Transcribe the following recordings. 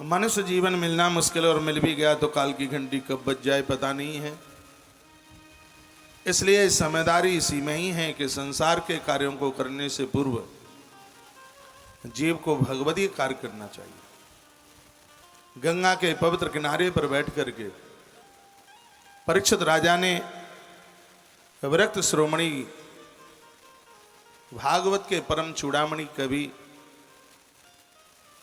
मनुष्य जीवन मिलना मुश्किल और मिल भी गया तो काल की घंटी कब बज जाए पता नहीं है। इसलिए समझदारी इसी में ही है कि संसार के कार्यों को करने से पूर्व जीव को भगवतीय कार्य करना चाहिए। गंगा के पवित्र किनारे पर बैठ करके परीक्षित राजा ने विरक्त श्रोमणी भागवत के परम चूड़ामणि कवि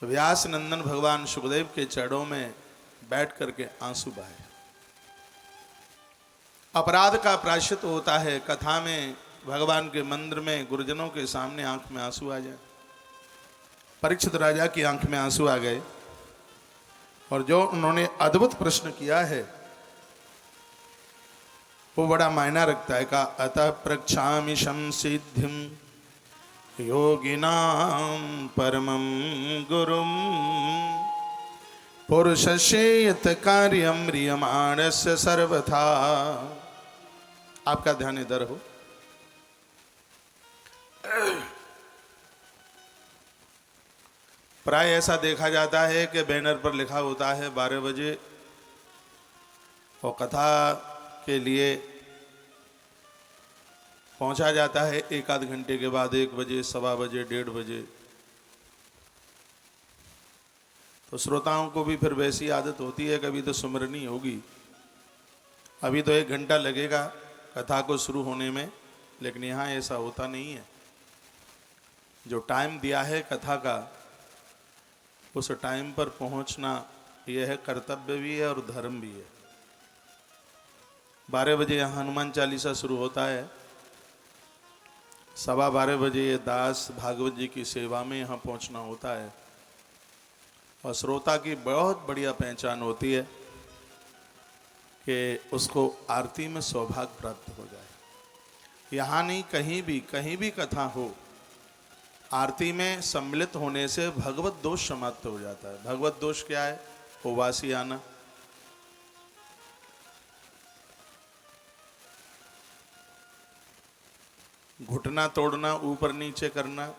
व्यास नंदन भगवान सुखदेव के चरणों में बैठ करके आंसू बहाए। अपराध का प्रायश्चित होता है कथा में भगवान के मंदिर में गुरुजनों के सामने आंख में आंसू आ जाए। परीक्षित राजा की आंख में आंसू आ गए और जो उन्होंने अद्भुत प्रश्न किया है वो बड़ा मायना रखता है। का अतः प्रक्षामि संसिद्धिम योगिनां परमं गुरुम पुरुषस्य यत् कार्यं म्रियमाणस्य सर्वथा। आपका ध्यान इधर हो। प्राय ऐसा देखा जाता है कि बैनर पर लिखा होता है 12 बजे और कथा के लिए पहुंचा जाता है एक आध घंटे के बाद 1 बजे, 1:15 बजे, 1:30 बजे। तो श्रोताओं को भी फिर वैसी आदत होती है कभी तो सुमरनी होगी, अभी तो 1 घंटा लगेगा कथा को शुरू होने में, लेकिन यहाँ ऐसा होता नहीं है। जो टाइम दिया है कथा का उस टाइम पर पहुंचना यह है कर्तव्य भी है और धर्म भी है। 12 बजे यहाँ हनुमान चालीसा शुरू होता है, 12:15 बजे ये दास भागवत जी की सेवा में यहाँ पहुँचना होता है। और श्रोता की बहुत बढ़िया पहचान होती है कि उसको आरती में सौभाग्य प्राप्त हो जाए। यहाँ नहीं कहीं भी कथा हो, आरती में सम्मिलित होने से भगवत दोष समाप्त हो जाता है। भगवत दोष क्या है? उबासी आना, घुटना तोड़ना, ऊपर नीचे करना,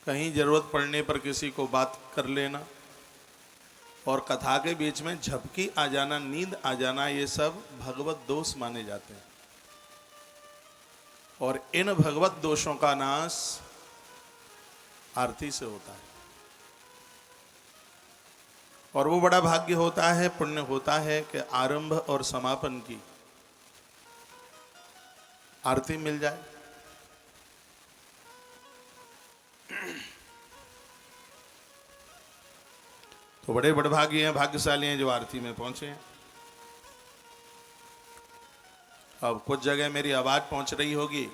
कहीं जरूरत पड़ने पर किसी को बात कर लेना और कथा के बीच में झपकी आ जाना, नींद आ जाना, ये सब भगवत दोष माने जाते हैं। और इन भगवत दोषों का नाश आरती से होता है और वो बड़ा भाग्य होता है, पुण्य होता है कि आरंभ और समापन की आरती मिल जाए। तो बड़े बड़े भाग्य हैं, भाग्यशाली हैं जो आरती में पहुंचे हैं। अब कुछ जगह मेरी आवाज पहुंच रही होगी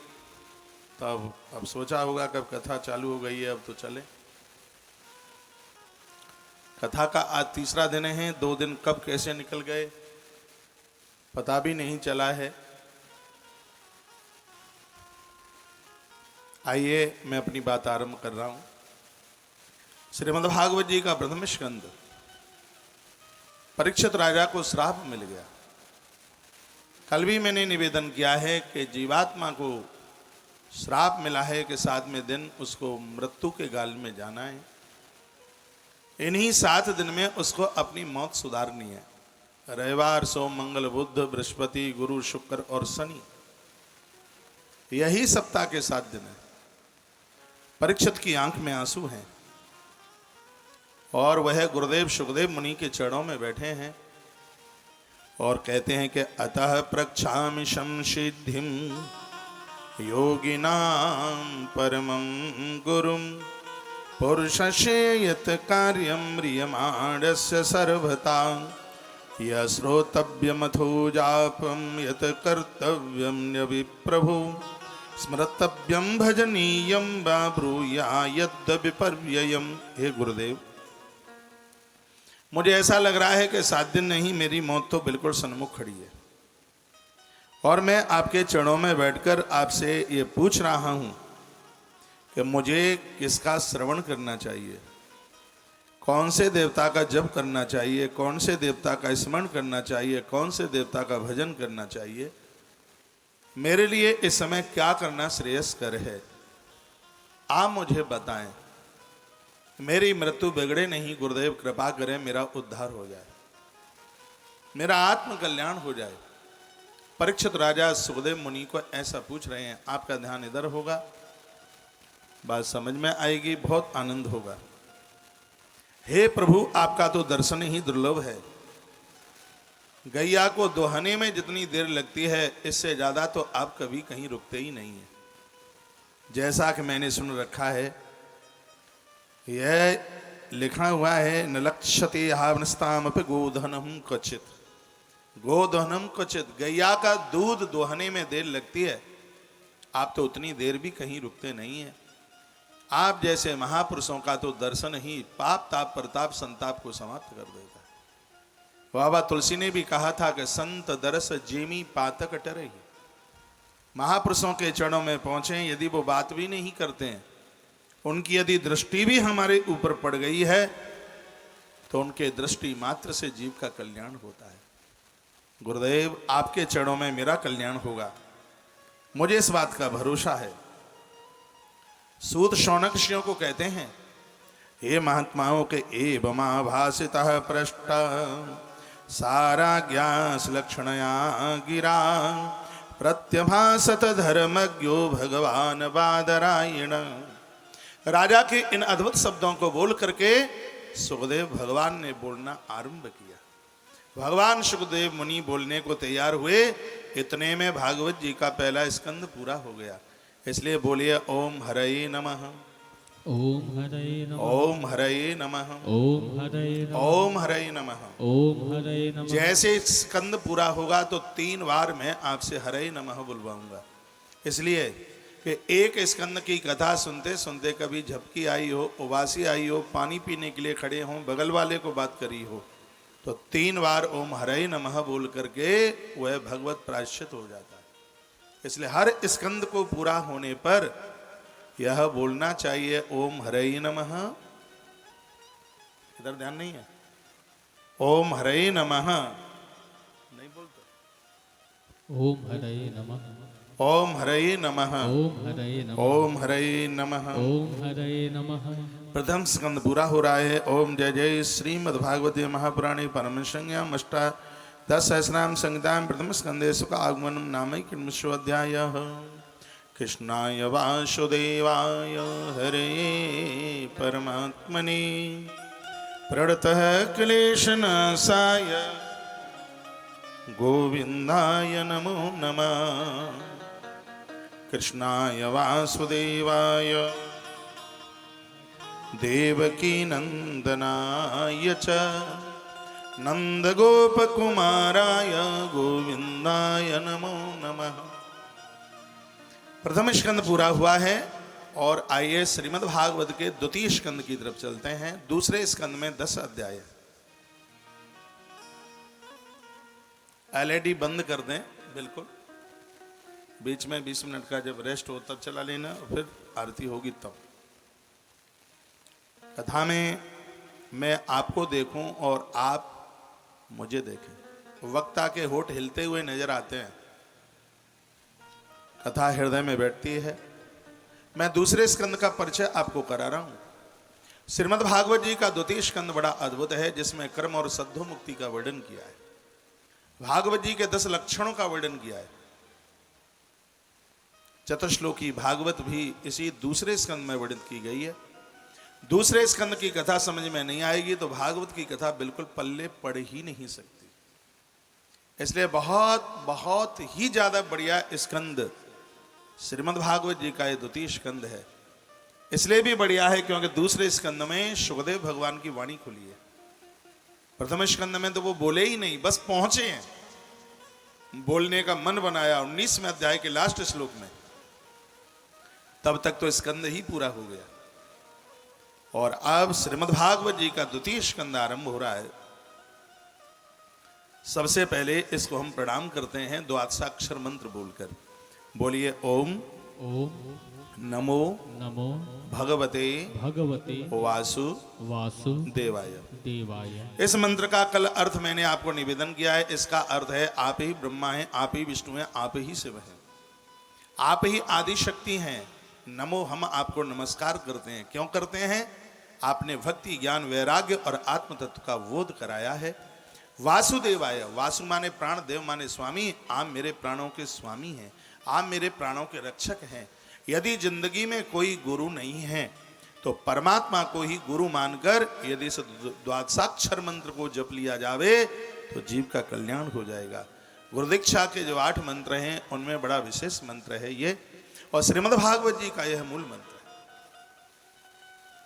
तब अब सोचा होगा कब कथा चालू हो गई है, अब तो चले। कथा का आज तीसरा दिन है, 2 दिन कब कैसे निकल गए पता भी नहीं चला है। आइए मैं अपनी बात आरंभ कर रहा हूं। श्रीमद् भागवत जी का प्रथम स्कंद। परीक्षित राजा को श्राप मिल गया। कल भी मैंने निवेदन किया है कि जीवात्मा को श्राप मिला है कि 7वें दिन उसको मृत्यु के गाल में जाना है। इन्हीं 7 दिन में उसको अपनी मौत सुधारनी है। रविवार, सोम, मंगल, बुध, बृहस्पति, गुरु, शुक्र और शनि, यही सप्ताह के 7 दिन है। परीक्षित की आंख में आंसू हैं और वह गुरुदेव सुखदेव मुनि के चरणों में बैठे हैं और कहते हैं कि अतः प्रक्षामि संसिद्धिम योगिनां परमं गुरुं पुरुषस्य यत् कार्यं म्रियमाणस्य सर्वथा यः श्रोतव्यमथो जापं यत् कर्तव्यं न्यविप्रभु स्मर्तव्यं भजनीयं वा ब्रूयाद्यविपर्ययम्। हे गुरुदेव, मुझे ऐसा लग रहा है कि 7 दिन नहीं, मेरी मौत तो बिल्कुल सन्मुख खड़ी है और मैं आपके चरणों में बैठकर आपसे ये पूछ रहा हूं कि मुझे किसका श्रवण करना चाहिए, कौन से देवता का जप करना चाहिए, कौन से देवता का स्मरण करना चाहिए, कौन से देवता का भजन करना चाहिए। मेरे लिए इस समय क्या करना श्रेयस्कर है, आप मुझे बताएं। मेरी मृत्यु बिगड़े नहीं, गुरुदेव कृपा करें मेरा उद्धार हो जाए, मेरा आत्म कल्याण हो जाए। परीक्षित राजा सुखदेव मुनि को ऐसा पूछ रहे हैं। आपका ध्यान इधर होगा, बात समझ में आएगी, बहुत आनंद होगा। हे प्रभु, आपका तो दर्शन ही दुर्लभ है। गैया को दोहने में जितनी देर लगती है, इससे ज्यादा तो आप कभी कहीं रुकते ही नहीं है। जैसा कि मैंने सुन रखा है, यह लिखा हुआ है, न लक्ष्यते हावनस्तामपि गोधनम क्वचित, गोधनम क्वचित। गैया का दूध दोहने में देर लगती है, आप तो उतनी देर भी कहीं रुकते नहीं है। आप जैसे महापुरुषों का तो दर्शन ही पाप ताप प्रताप संताप को समाप्त कर देता है। बाबा तुलसी ने भी कहा था कि संत दरस जेमी पातक टरही। महापुरुषों के चरणों में पहुंचे, यदि वो बात भी नहीं करते हैं, उनकी यदि दृष्टि भी हमारे ऊपर पड़ गई है, तो उनके दृष्टि मात्र से जीव का कल्याण होता है। गुरुदेव, आपके चरणों में मेरा कल्याण होगा, मुझे इस बात का भरोसा है। सूत शौनक ऋषियों को कहते हैं, हे महात्माओं के एवं भाषितः पृष्ठ सारा ज्ञास लक्षणया गिरा प्रत्यभासत धर्मज्ञो भगवान बादरायण। राजा के इन अद्भुत शब्दों को बोल करके सुखदेव भगवान ने बोलना आरंभ किया। भगवान सुखदेव मुनि बोलने को तैयार हुए, इतने में भागवत जी का पहला स्कंद पूरा हो गया। इसलिए बोलिए ओम हरये नमः, ओम हरये नमः, ओम हरये नमः, ओम हरये नमः, ओम हरये नमः। ओम हरये नमः। जैसे स्कंद पूरा होगा तो 3 बार मैं आपसे हरये नमः बुलवाऊंगा। इसलिए कि एक स्कंद की कथा सुनते सुनते कभी झपकी आई हो, उबासी आई हो, पानी पीने के लिए खड़े हों, बगल वाले को बात करी हो, तो 3 बार ओम हरये नमः बोल करके वह भगवत प्रायश्चित हो जाता है। इसलिए हर स्कंद को पूरा होने पर यह बोलना चाहिए ओम हरये नमः। इधर ध्यान नहीं है, ओम हरये नमः नहीं बोलते, ओम हरये नमः, ओम हरये नमः, ओम हरये नमः, ओम हरये नमः। ओम हरये नमः। प्रथम स्कंद पूरा हो रहा है। ओम जय जय श्रीमद्भागवते महापुराणे परम संज्ञाम अष्टा 10 सहस्राम संहितां प्रथम स्कंदे सुख आगमनम नामैकविंशोऽध्यायः। कृष्णाय वासुदेवाय हरये परमात्मने प्रणतः क्लेशनाशाय गोविन्दाय नमो नमः। कृष्णाय वासुदेवाय देवकी नंदनाय च नंदगोपकुमाराय गोविंदाय नमो नमः। प्रथम स्कंद पूरा हुआ है और आइए श्रीमद् भागवत के द्वितीय स्कंद की तरफ चलते हैं। दूसरे स्कंद में 10 अध्याय। एलईडी बंद कर दें, बिल्कुल बीच में 20 मिनट का जब रेस्ट हो तब चला लेना, और फिर आरती होगी तब। कथा में मैं आपको देखूं और आप मुझे देखें। वक्ता के होठ हिलते हुए नजर आते हैं, कथा हृदय में बैठती है। मैं दूसरे स्कंद का परिचय आपको करा रहा हूं। श्रीमद् भागवत जी का द्वितीय स्कंद बड़ा अद्भुत है, जिसमें कर्म और सद्धो मुक्ति का वर्णन किया है। भागवत जी के 10 लक्षणों का वर्णन किया है। चतुश्लोकी भागवत भी इसी दूसरे स्कंद में वर्णित की गई है। दूसरे स्कंद की कथा समझ में नहीं आएगी तो भागवत की कथा बिल्कुल पल्ले पड़ ही नहीं सकती। इसलिए बहुत बहुत ही ज्यादा बढ़िया स्कंद श्रीमद् भागवत जी का ये द्वितीय स्कंद है। इसलिए भी बढ़िया है क्योंकि दूसरे स्कंद में सुखदेव भगवान की वाणी खुली है। प्रथम स्कंद में तो वो बोले ही नहीं, बस पहुंचे हैं, बोलने का मन बनाया 19वें अध्याय के लास्ट श्लोक में, तब तक तो स्कंद ही पूरा हो गया। और अब श्रीमद् भागवत जी का द्वितीय स्कंद आरंभ हो रहा है। सबसे पहले इसको हम प्रणाम करते हैं द्वादशाक्षर मंत्र बोलकर। बोलिए ओम ओम नमो नमो भगवते भगवते वासुदेवाय। देवाय। इस मंत्र का कल अर्थ मैंने आपको निवेदन किया है। इसका अर्थ है आप ही ब्रह्मा हैं, आप ही विष्णु हैं, आप ही शिव हैं, आप ही आदि शक्ति हैं। नमो हम आपको नमस्कार करते हैं। क्यों करते हैं? आपने भक्ति ज्ञान वैराग्य और आत्म तत्व का बोध कराया है। वासुदेवाय, वासु माने प्राण, देव माने स्वामी, आप मेरे प्राणों के स्वामी हैं, आप मेरे प्राणों के रक्षक हैं। यदि जिंदगी में कोई गुरु नहीं है तो परमात्मा को ही गुरु मानकर यदि इस द्वादशाक्षर मंत्र को जप लिया जावे तो जीव का कल्याण हो जाएगा। गुरुदीक्षा के जो 8 मंत्र हैं उनमें बड़ा विशेष मंत्र है ये, और श्रीमद् भागवत जी का यह मूल मंत्र है।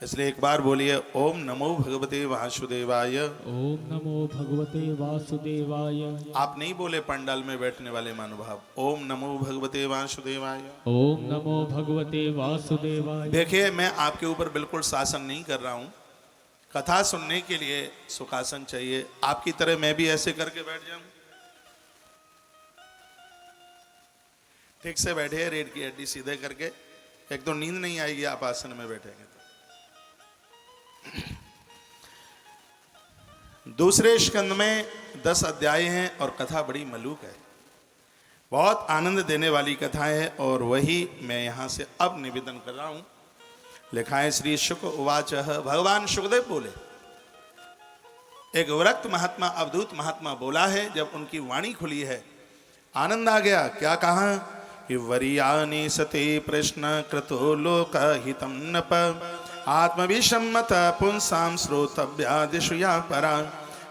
इसलिए एक बार बोलिए ओम नमो भगवते वासुदेवाय। ओम नमो भगवते वासुदेवाय। आप नहीं बोले पंडाल में बैठने वाले महानुभाव, ओम नमो भगवते वासुदेवाय। ओम नमो भगवते वासुदेवाय। देखिए मैं आपके ऊपर बिल्कुल शासन नहीं कर रहा हूं, कथा सुनने के लिए सुखासन चाहिए। आपकी तरह मैं भी ऐसे करके बैठ जाऊं? ठीक से बैठे, रीढ़ की हड्डी सीधे करके, एक तो नींद नहीं आएगी आप आसन में बैठेंगे तो। दूसरे स्कंद में 10 अध्याय हैं और कथा बड़ी मलूक है, बहुत आनंद देने वाली कथा है, और वही मैं यहां से अब निवेदन कर रहा हूं। लिखा है श्री शुक उवाच, भगवान शुकदेव बोले। एक विरक्त महात्मा, अवधूत महात्मा बोला है, जब उनकी वाणी खुली है आनंद आ गया। क्या कहा कि वरीयानि सते प्रश्न कृतो लोक हितम नप आत्मविषम्मत पुंसां श्रोतव्यादिषु या परा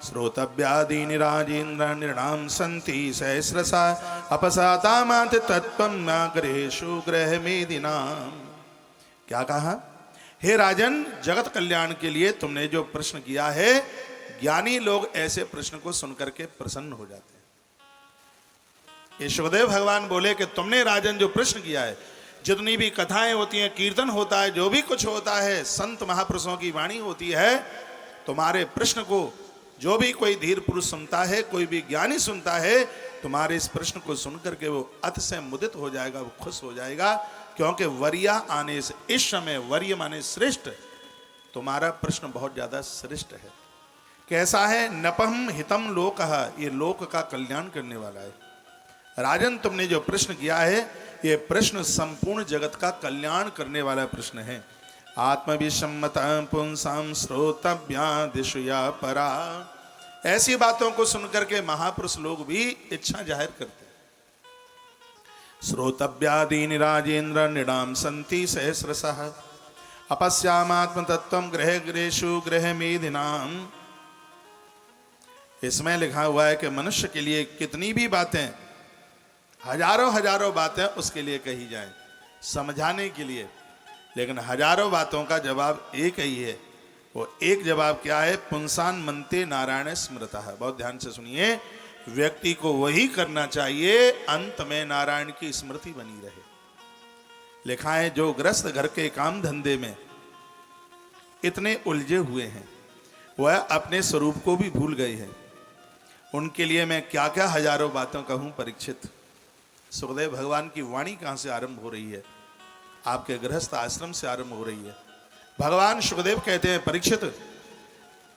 श्रोतव्यादीनि राजेन्द्र नृणां सन्ति सहस्रसा अपसातामात तत्त्वं नागरेषु ग्रहमेदिनाम्। क्या कहा? हे राजन, जगत कल्याण के लिए तुमने जो प्रश्न किया है, ज्ञानी लोग ऐसे प्रश्न को सुनकर के प्रसन्न हो जाते हैं। ये शुकदेव भगवान बोले कि तुमने राजन जो प्रश्न किया है, जितनी भी कथाएं होती हैं, कीर्तन होता है, जो भी कुछ होता है, संत महापुरुषों की वाणी होती है, तुम्हारे प्रश्न को जो भी कोई धीर पुरुष सुनता है, कोई भी ज्ञानी सुनता है, तुम्हारे इस प्रश्न को सुनकर के वो अति से मुदित हो जाएगा, वो खुश हो जाएगा। क्योंकि वरिया आने से, इस समय वर्य माने श्रेष्ठ, तुम्हारा प्रश्न बहुत ज्यादा श्रेष्ठ है। कैसा है? नपम हितम लोकः, ये लोक का कल्याण करने वाला है। राजन, तुमने जो प्रश्न किया है, ये प्रश्न संपूर्ण जगत का कल्याण करने वाला प्रश्न है। आत्मविषम्मत पुंसां श्रोतव्यादिषु या परा, ऐसी बातों को सुनकर के महापुरुष लोग भी इच्छा जाहिर करते। श्रोतव्यादीनि राजेन्द्र नृणां सन्ति सहस्रशः अपश्यामात्म तत्त्वं ग्रह ग्रहेषु ग्रहमेधिनाम्। इसमें लिखा हुआ है कि मनुष्य के लिए कितनी भी बातें, हजारों हजारों बातें उसके लिए कही जाएं समझाने के लिए, लेकिन हजारों बातों का जवाब एक ही है। वो एक जवाब क्या है? पुंसान मनते नारायण स्मृतः। बहुत ध्यान से सुनिए, व्यक्ति को वही करना चाहिए अंत में नारायण की स्मृति बनी रहे। लिखा है जो ग्रस्त घर के काम धंधे में इतने उलझे हुए हैं, वह अपने स्वरूप को भी भूल गए हैं। उनके लिए मैं क्या क्या हजारों बातों कहूं परीक्षित। सुखदेव भगवान की वाणी कहां से आरंभ हो रही है? आपके गृहस्थ आश्रम से आरंभ हो रही है। भगवान सुखदेव कहते हैं, परीक्षित,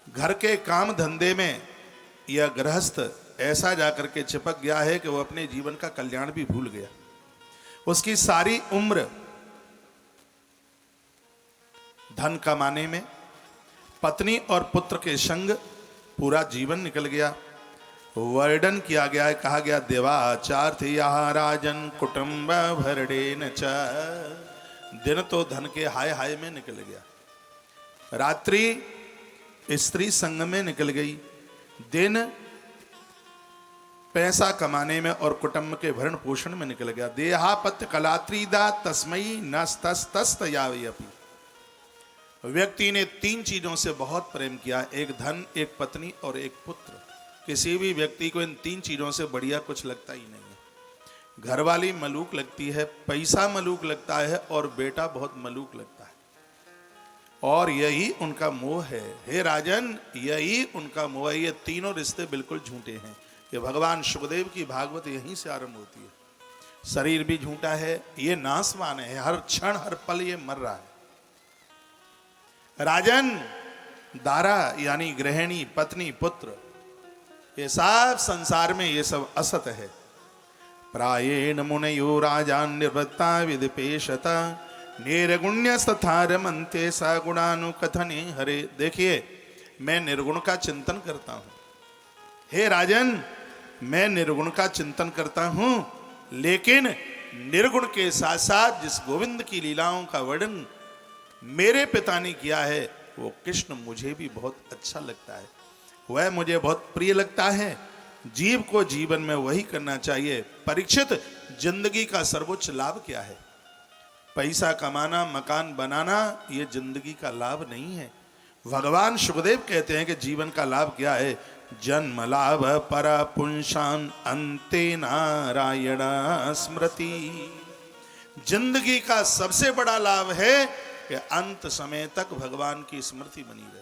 घर के काम धंधे में यह गृहस्थ ऐसा जाकर के चिपक गया है कि वो अपने जीवन का कल्याण भी भूल गया। उसकी सारी उम्र धन कमाने में, पत्नी और पुत्र के संग पूरा जीवन निकल गया। वर्णन किया गया है, कहा गया देवाचार थे यहाँ राजन कुटुंब भरडेन च। दिन तो धन के हाय हाय में निकल गया, रात्रि स्त्री संग में निकल गई, दिन पैसा कमाने में और कुटुंब के भरण पोषण में निकल गया। देहापत्य कलात्रीदा तस्मयी नस्तस्त यावयपि। व्यक्ति ने 3 चीजों से बहुत प्रेम किया, एक धन, एक पत्नी और एक पुत्र। किसी भी व्यक्ति को इन 3 चीजों से बढ़िया कुछ लगता ही नहीं है। घरवाली मलूक लगती है, पैसा मलूक लगता है और बेटा बहुत मलूक लगता है, और यही उनका मोह है। हे राजन, यही उनका मोह है। ये तीनों रिश्ते बिल्कुल झूठे हैं। ये भगवान शुकदेव की भागवत यहीं से आरंभ होती है। शरीर भी झूठा है, ये नाशवान है, हर क्षण हर पल ये मर रहा है। राजन, दारा यानी गृहिणी, पत्नी, पुत्र, ये सब संसार में ये सब असत है। प्रायेण मुनयो राजान निवृत्ता विदिपेशत निर्गुण्य तथारमंते सा गुणानुकथने हरे। देखिए, मैं निर्गुण का चिंतन करता हूं। हे राजन, मैं निर्गुण का चिंतन करता हूं, लेकिन निर्गुण के साथ साथ जिस गोविंद की लीलाओं का वर्णन मेरे पिता ने किया है, वो कृष्ण मुझे भी बहुत अच्छा लगता है, वह मुझे बहुत प्रिय लगता है। जीव को जीवन में वही करना चाहिए। परीक्षित, जिंदगी का सर्वोच्च लाभ क्या है? पैसा कमाना, मकान बनाना, ये जिंदगी का लाभ नहीं है। भगवान सुखदेव कहते हैं कि जीवन का लाभ क्या है? जन्म लाभ परा पुंसान अंते नारायण स्मृति। जिंदगी का सबसे बड़ा लाभ है कि अंत समय तक भगवान की स्मृति बनी रहे।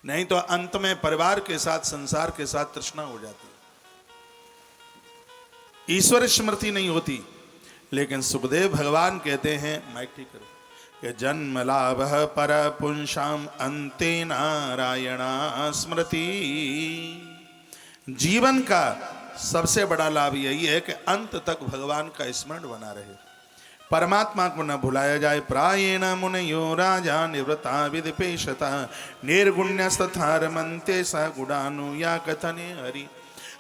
नहीं तो अंत में परिवार के साथ, संसार के साथ तृष्णा हो जाती, ईश्वर स्मृति नहीं होती। लेकिन सुखदेव भगवान कहते हैं, माइक ठीक करो, कि जन्म लाभ पर पुंसाम अंते नारायण स्मृति। जीवन का सबसे बड़ा लाभ यही है कि अंत तक भगवान का स्मरण बना रहे, परमात्मा को न भुलाया जाए। प्रायेण मुनयो राजा निवृत्ता विदिपेशता निर्गुण्यस्तथारमन्ते स गुणानुया कथने हरि।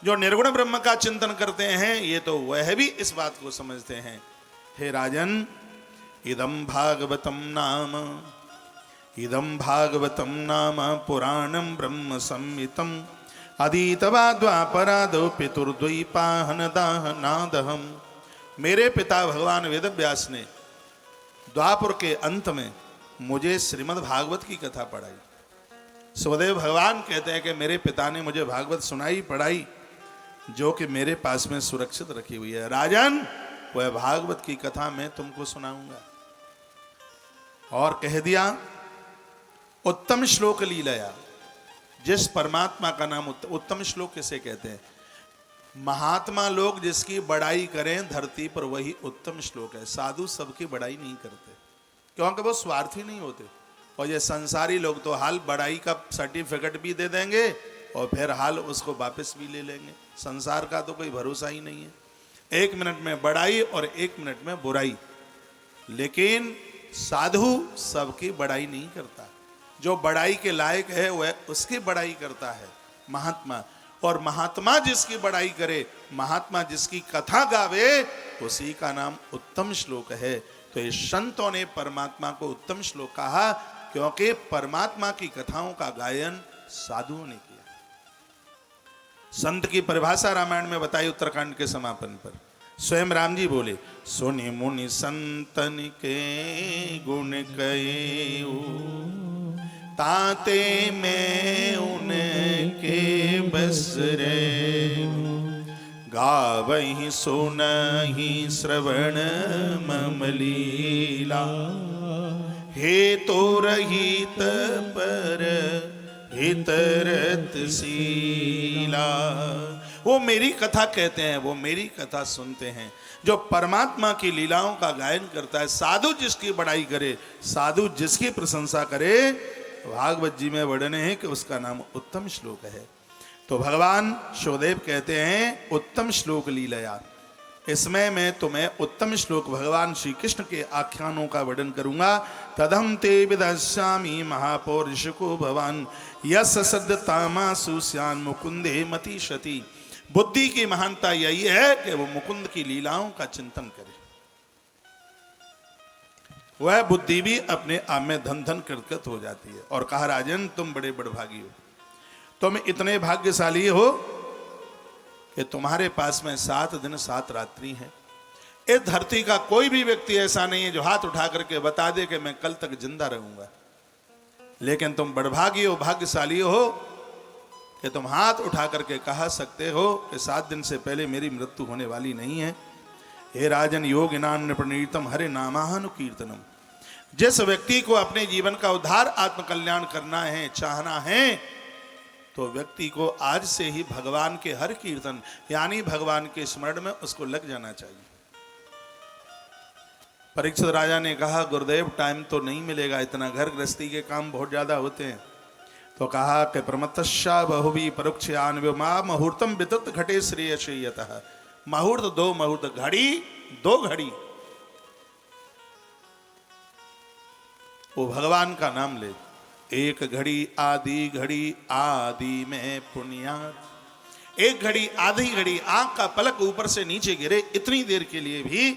जो निर्गुण ब्रह्म का चिंतन करते हैं, ये तो वह भी इस बात को समझते हैं। हे राजन, इदं भागवतम नाम पुराणं ब्रह्म संहितं अधीतवा द्वापरादो पितुर्द्वैपाहन दाहनादहम। मेरे पिता भगवान वेदव्यास ने द्वापर के अंत में मुझे श्रीमद् भागवत की कथा पढ़ाई। सुखदेव भगवान कहते हैं कि मेरे पिता ने मुझे भागवत सुनाई, पढ़ाई, जो कि मेरे पास में सुरक्षित रखी हुई है। राजन, वह भागवत की कथा मैं तुमको सुनाऊंगा। और कह दिया, उत्तम श्लोक लीलाया। जिस परमात्मा का नाम उत्तम श्लोक किसे कहते हैं? महात्मा लोग जिसकी बड़ाई करें धरती पर, वही उत्तम श्लोक है। साधु सबकी बड़ाई नहीं करते, क्योंकि वो स्वार्थी नहीं होते। और ये संसारी लोग तो हाल बड़ाई का सर्टिफिकेट भी दे देंगे और फिर हाल उसको वापस भी ले लेंगे। संसार का तो कोई भरोसा ही नहीं है। 1 मिनट में बड़ाई और 1 मिनट में बुराई। लेकिन साधु सबकी बड़ाई नहीं करता। जो बड़ाई के लायक है वह उसकी बड़ाई करता है, महात्मा। और महात्मा जिसकी बड़ाई करे, महात्मा जिसकी कथा गावे, उसी का नाम उत्तम श्लोक है। तो ये संतों ने परमात्मा को उत्तम श्लोक कहा, क्योंकि परमात्मा की कथाओं का गायन साधुओं ने किया। संत की परिभाषा रामायण में बताई उत्तराखंड के समापन पर। स्वयं राम जी बोले, सुनि मुनि संतन के गुण कएऊ, ताते में उनके बस रे, गावहि सुनहि श्रवण मम लीला, हे तो रहित पर हितरत शीला। वो मेरी कथा कहते हैं, वो मेरी कथा सुनते हैं। जो परमात्मा की लीलाओं का गायन करता है, साधु जिसकी बड़ाई करे, साधु जिसकी प्रशंसा करे, भागवत जी में वर्णन है कि उसका नाम उत्तम श्लोक है। तो भगवान सुखदेव कहते हैं, उत्तम श्लोक लीलया। इसमें मैं तुम्हें उत्तम श्लोक भगवान श्री कृष्ण के आख्यानों का वर्णन करूंगा। तदहम ते विदस्यामि महापौरुषको भवान यस सद्यतामासु स्यान मुकुंदे मति शति। बुद्धि की महानता यही है कि वो मुकुंद की लीलाओं का चिंतन करे। वह बुद्धि भी अपने आप में धन धन कृतकृत हो जाती है। और कहा, राजन तुम बड़े बड़भागी हो, तुम इतने भाग्यशाली हो कि तुम्हारे पास में 7 दिन 7 रात्रि हैं। इस धरती का कोई भी व्यक्ति ऐसा नहीं है जो हाथ उठा करके बता दे कि मैं कल तक जिंदा रहूंगा। लेकिन तुम बड़भागी हो, भाग्यशाली हो कि तुम हाथ उठा करके कहा सकते हो कि 7 दिन से पहले मेरी मृत्यु होने वाली नहीं है। हे राजन, योगिनां प्रणीतम हरे नामानुकीर्तनम। जिस व्यक्ति को अपने जीवन का उद्धार, आत्मकल्याण करना है, चाहना है, तो व्यक्ति को आज से ही भगवान के हर कीर्तन यानी भगवान के स्मरण में उसको लग जाना चाहिए। परीक्षित राजा ने कहा, गुरुदेव टाइम तो नहीं मिलेगा, इतना घर गृहस्थी के काम बहुत ज्यादा होते हैं। तो कहा कि प्रमतश्या बहुवी परोक्षयान मा मुहूर्तम वितत घटे श्रेयशयतः। मुहूर्त 2 मुहूर्त, घड़ी 2 घड़ी। वो भगवान का नाम ले। एक घड़ी आदि में पुण्यात। एक घड़ी आधी घड़ी आंख का पलक ऊपर से नीचे गिरे, इतनी देर के लिए भी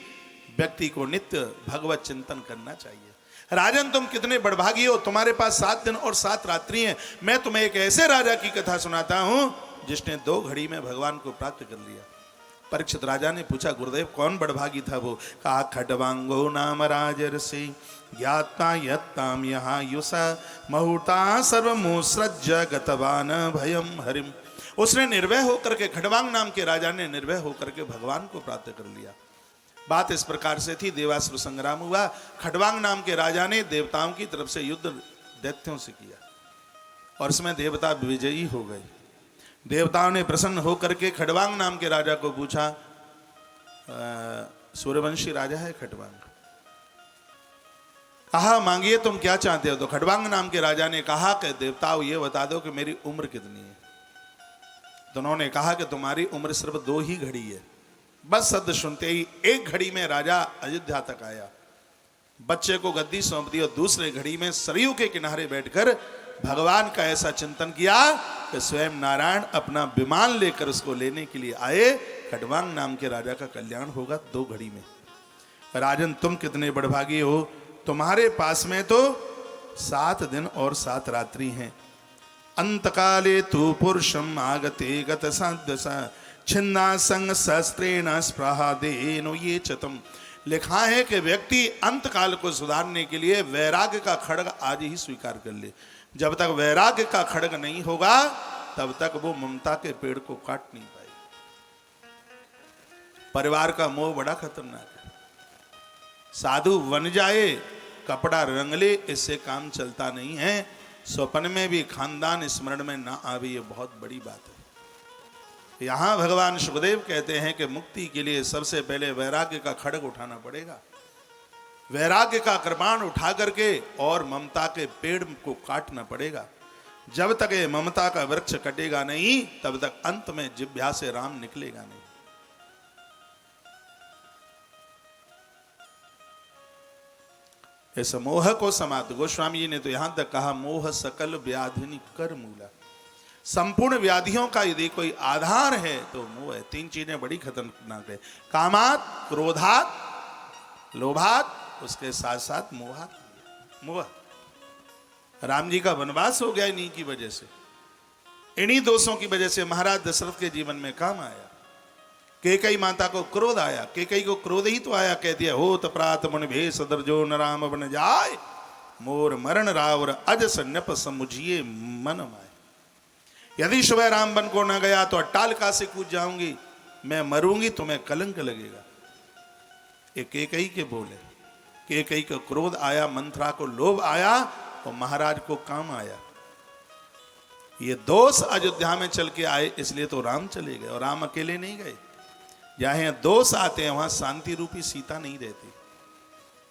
व्यक्ति को नित्य भगवत चिंतन करना चाहिए। राजन, तुम कितने बड़भागी हो, तुम्हारे पास 7 दिन और 7 रात्रि हैं। मैं तुम्हें एक ऐसे राजा की कथा सुनाता हूं जिसने 2 घड़ी में भगवान को प्राप्त कर लिया। परीक्षित राजा ने पूछा, गुरुदेव कौन बड़भागी था वो? कहा, खडवांगो नाम राजर्षि ज्ञाता यत्ताम यहाँ युषा मुहूर्ता सर्वमुसृज गतवान भयम हरिम। उसने निर्भय होकर के, खडवांग नाम के राजा ने निर्भय होकर के भगवान को प्राप्त कर लिया। बात इस प्रकार से थी, देवासुर संग्राम हुआ। खडवांग नाम के राजा ने देवताओं की तरफ से युद्ध दैत्यों से किया और इसमें देवता विजयी हो गए। देवताओं ने प्रसन्न होकर के खडवांग नाम के राजा को पूछा, सूर्यवंशी राजा है खडवांग, कहा मांगिए तुम क्या चाहते हो? तो खडवांग नाम के राजा ने कहा कि देवताओं ये बता दो कि मेरी उम्र कितनी है। तो उन्होंने कहा कि तुम्हारी उम्र सिर्फ 2 ही घड़ी है। बस शब्द सुनते ही 1 घड़ी में राजा अयोध्या तक आया, बच्चे को गद्दी सौंप दी और दूसरे घड़ी में सरयू के किनारे बैठकर भगवान का ऐसा चिंतन किया कि स्वयं नारायण अपना विमान लेकर उसको लेने के लिए आए। खडवांग नाम के राजा का कल्याण होगा 2 घड़ी में। राजन, तुम कितने बड़भागी हो, तुम्हारे पास में तो 7 दिन और 7 रात्रि हैं। अंतकाले तु पुरुषम आगते गत सदसा छिन्ना संग शस्त्रेण स्पृहादेनो ये चतम। लिखा है कि व्यक्ति अंतकाल को सुधारने के लिए वैराग्य का खड्ग आज ही स्वीकार कर ले। जब तक वैराग्य का खड्ग नहीं होगा तब तक वो ममता के पेड़ को काट नहीं पाएगा। परिवार का मोह बड़ा खतरनाक है। साधु बन जाए, कपड़ा रंग ले, इससे काम चलता नहीं है। स्वप्न में भी खानदान स्मरण में ना आवे, ये बहुत बड़ी बात है। यहां भगवान सुखदेव कहते हैं कि मुक्ति के लिए सबसे पहले वैराग्य का खड्ग उठाना पड़ेगा। वैराग्य का कृपाण उठा करके और ममता के पेड़ को काटना पड़ेगा। जब तक ये ममता का वृक्ष कटेगा नहीं तब तक अंत में जिह्वा से राम निकलेगा नहीं। इस मोह को समाप्त, गोस्वामी जी ने तो यहां तक कहा, मोह सकल व्याधिनि कर मूला। संपूर्ण व्याधियों का यदि कोई आधार है तो मोह है। 3 चीजें बड़ी खतरनाक है, कामात, क्रोधात, लोभात, उसके साथ साथ मोहात। मोह। राम जी का वनवास हो गया इन्हीं की वजह से, इन्हीं दोषों की वजह से। महाराज दशरथ के जीवन में काम आया, कैकेयी माता को क्रोध आया। कैकेयी को क्रोध ही तो आया, कह दिया, होत प्रात मुनि भेष दर्जो न राम बन जाय, मोर मरण रावर अज सन्नप समुझिए मन माय। यदि सुबह राम बन को न गया तो अट्टालिका से कूद जाऊंगी, मैं मरूंगी, तुम्हें कलंक लगेगा। ये कैकेयी के बोले। कैकेयी को क्रोध आया, मंथरा को लोभ आया और महाराज को काम आया। ये दोष अयोध्या में चल के आए, इसलिए तो राम चले गए। और राम अकेले नहीं गए, जहां दोष आते हैं वहां शांति रूपी सीता नहीं रहती,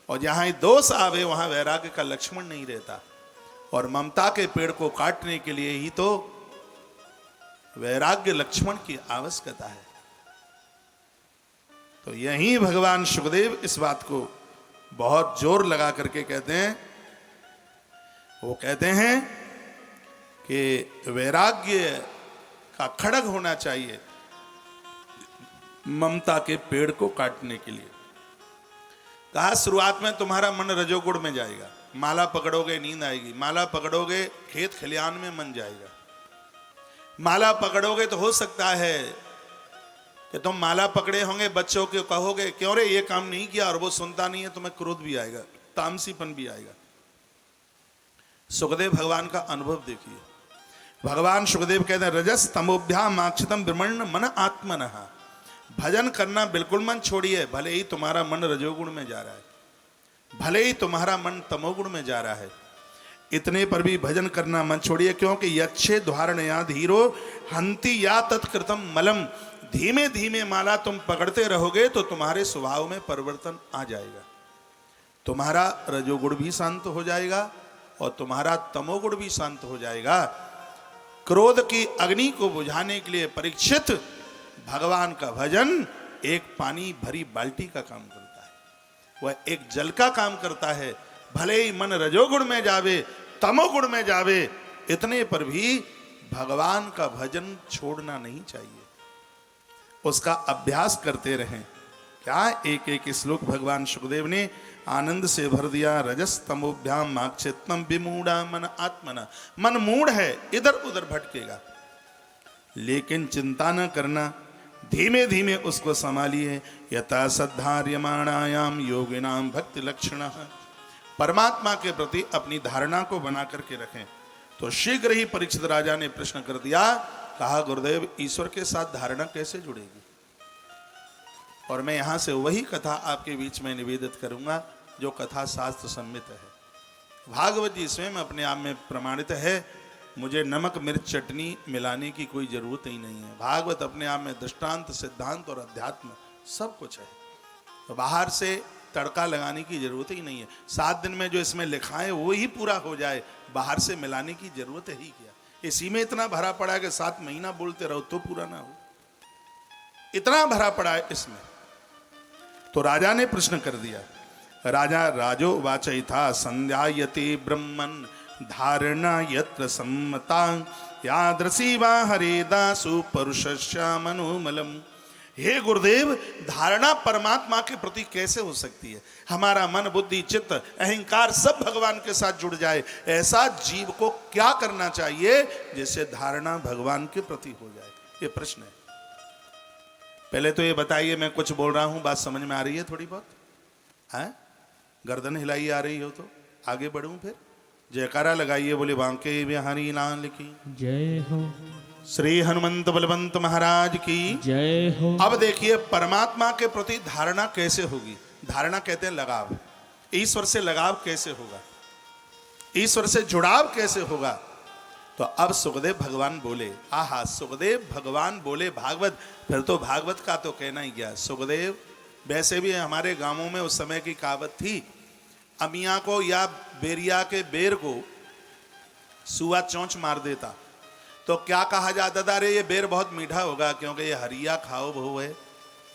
और जहां दोष आवे वहां वैराग्य का लक्ष्मण नहीं रहता। और ममता के पेड़ को काटने के लिए ही तो वैराग्य लक्ष्मण की आवश्यकता है। तो यही भगवान सुखदेव इस बात को बहुत जोर लगा करके कहते हैं। वो कहते हैं कि वैराग्य का खड्ग होना चाहिए ममता के पेड़ को काटने के लिए। कहा, शुरुआत में तुम्हारा मन रजोगुण में जाएगा, माला पकड़ोगे नींद आएगी, माला पकड़ोगे खेत खलियान में मन जाएगा, माला पकड़ोगे तो हो सकता है कि तुम माला पकड़े होंगे, बच्चों को कहोगे क्यों रे ये काम नहीं किया, और वो सुनता नहीं है, तुम्हें क्रोध भी आएगा, तामसीपन भी आएगा। सुखदेव भगवान का अनुभव देखिए। भगवान सुखदेव कहते हैं, रजस तमोभ्याम आक्षितम ब्रह्मण्य मन आत्मनः। भजन करना बिल्कुल मन छोड़िए, भले ही तुम्हारा मन रजोगुण में जा रहा है, भले ही तुम्हारा मन तमोगुण में जा रहा है, इतने पर भी भजन करना मन छोड़िए, क्योंकि यच्छे धारण या धीरो हंति या तत्कृतम मलम। धीमे धीमे माला तुम पकड़ते रहोगे तो तुम्हारे स्वभाव में परिवर्तन आ जाएगा। तुम्हारा रजोगुण भी शांत हो जाएगा और तुम्हारा तमोगुण भी शांत हो जाएगा। क्रोध की अग्नि को बुझाने के लिए परीक्षित भगवान का भजन एक पानी भरी बाल्टी का काम करता है, वह एक जल का काम करता है। भले ही मन रजोगुण में जावे, तमोगुण में जावे, इतने पर भी भगवान का भजन छोड़ना नहीं चाहिए, उसका अभ्यास करते रहें। क्या एक एक श्लोक भगवान सुखदेव ने आनंद से भर दिया। रजस तमोभ्याम माक्षित्तम विमूढ़ा मन आत्मना। मन मूढ़ है, इधर उधर भटकेगा, लेकिन चिंता न करना, धीमे धीमे उसको संभालिए। यथा सद्धार्यमाणायाम योगिनाम भक्ति लक्षण। परमात्मा के प्रति अपनी धारणा को बना करके रखें। तो शीघ्र ही परीक्षित राजा ने प्रश्न कर दिया, कहा गुरुदेव ईश्वर के साथ धारणा कैसे जुड़ेगी? और मैं यहां से वही कथा आपके बीच में निवेदित करूंगा जो कथा शास्त्र सम्मित है। भागवत जी स्वयं अपने आप में प्रमाणित है, मुझे नमक मिर्च चटनी मिलाने की कोई जरूरत ही नहीं है। भागवत अपने आप में दृष्टांत, सिद्धांत और अध्यात्म सब कुछ है, तो बाहर से तड़का लगाने की जरूरत ही नहीं है। 7 दिन में जो इसमें लिखा है वो ही पूरा हो जाए, बाहर से मिलाने की जरूरत है ही क्या। इसी में इतना भरा पड़ा है कि 7 महीना बोलते रहो तो पूरा ना हो, इतना भरा पड़ा है इसमें। तो राजा ने प्रश्न कर दिया। राजा राजो वाचयिता संध्यायते ब्रह्मन् धारणा यत्र सम्मता यादृशी वा हरेदासु परुषस्या मनोमलम। हे गुरुदेव, धारणा परमात्मा के प्रति कैसे हो सकती है? हमारा मन, बुद्धि, चित्त, अहंकार सब भगवान के साथ जुड़ जाए, ऐसा जीव को क्या करना चाहिए जिससे धारणा भगवान के प्रति हो जाए? ये प्रश्न है। पहले तो ये बताइए, मैं कुछ बोल रहा हूं, बात समझ में आ रही है थोड़ी बहुत? है? गर्दन हिलाई आ रही हो तो आगे बढ़ूं फिर? जयकारा लगाइए, बोले बांके बिहारी लाल की जय हो, श्री हनुमंत बलवंत महाराज की जय हो। अब देखिए परमात्मा के प्रति धारणा कैसे होगी? धारणा कहते हैं लगाव। ईश्वर से लगाव कैसे होगा? ईश्वर से जुड़ाव कैसे होगा? तो अब सुखदेव भगवान बोले, आहा, सुखदेव भगवान बोले भागवत, फिर तो भागवत का तो कहना ही गया। सुखदेव वैसे भी हमारे गांवों में उस समय की कहावत थी, अमिया को या बेरिया के बेर को सुआ चोंच मार देता तो क्या कहा जाता था? अरे ये बेर बहुत मीठा होगा क्योंकि ये हरिया खाओ बहु है,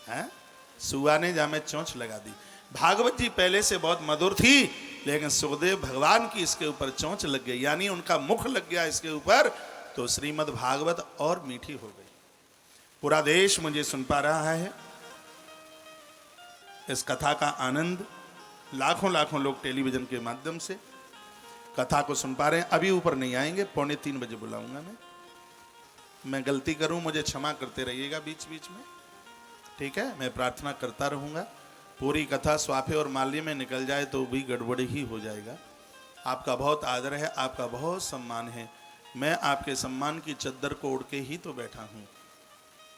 हैं? सुआ ने जामे चोंच लगा दी। भागवत जी पहले से बहुत मधुर थी, लेकिन सुखदेव भगवान की इसके ऊपर चोंच लग गई, यानी उनका मुख लग गया इसके ऊपर, तो श्रीमद् भागवत और मीठी हो गई। पूरा देश मुझे सुन पा रहा है, इस कथा का आनंद लाखों लाखों लोग टेलीविजन के माध्यम से कथा को सुन पा रहे हैं। अभी ऊपर नहीं आएंगे, 2:45 बजे बुलाऊंगा मैं गलती करूं मुझे क्षमा करते रहिएगा बीच बीच में, ठीक है? मैं प्रार्थना करता रहूंगा। पूरी कथा स्वाफे और माल्य में निकल जाए तो भी गड़बड़ ही हो जाएगा। आपका बहुत आदर है, आपका बहुत सम्मान है, मैं आपके सम्मान की चद्दर को ओढ़ के ही तो बैठा हूँ।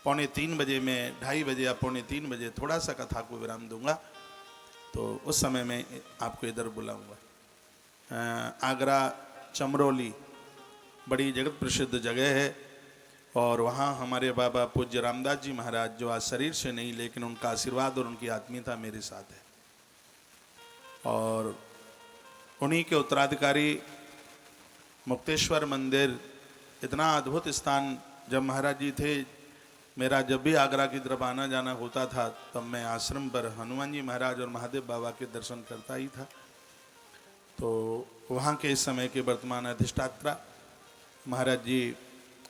2:45 बजे में 2:30 बजे या 2:45 बजे थोड़ा सा कथा को विराम दूंगा, तो उस समय मैं आपको इधर बुलाऊंगा। आगरा चमरौली बड़ी जगत प्रसिद्ध जगह है, और वहाँ हमारे बाबा पूज्य रामदास जी महाराज, जो आज शरीर से नहीं लेकिन उनका आशीर्वाद और उनकी आत्मीयता मेरे साथ है, और उन्हीं के उत्तराधिकारी मुक्तेश्वर मंदिर, इतना अद्भुत स्थान। जब महाराज जी थे, मेरा जब भी आगरा की तरफ आना जाना होता था, तब मैं आश्रम पर हनुमान जी महाराज और महादेव बाबा के दर्शन करता ही था। तो वहाँ के इस समय के वर्तमान अधिष्ठात्रा महाराज जी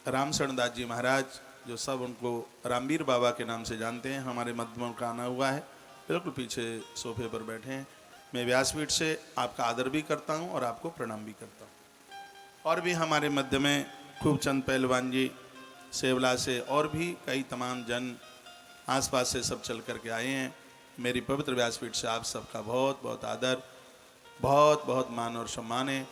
रामशरण दास जी महाराज, जो सब उनको रामवीर बाबा के नाम से जानते हैं, हमारे मध्य में उनका आना हुआ है, बिल्कुल पीछे सोफे पर बैठे हैं। मैं व्यासपीठ से आपका आदर भी करता हूँ और आपको प्रणाम भी करता हूँ। और भी हमारे मध्य में खूब चंद पहलवान जी सेवला से, और भी कई तमाम जन आसपास से सब चल करके आए हैं। मेरी पवित्र व्यासपीठ से आप सबका बहुत बहुत आदर, बहुत बहुत मान और सम्मान है।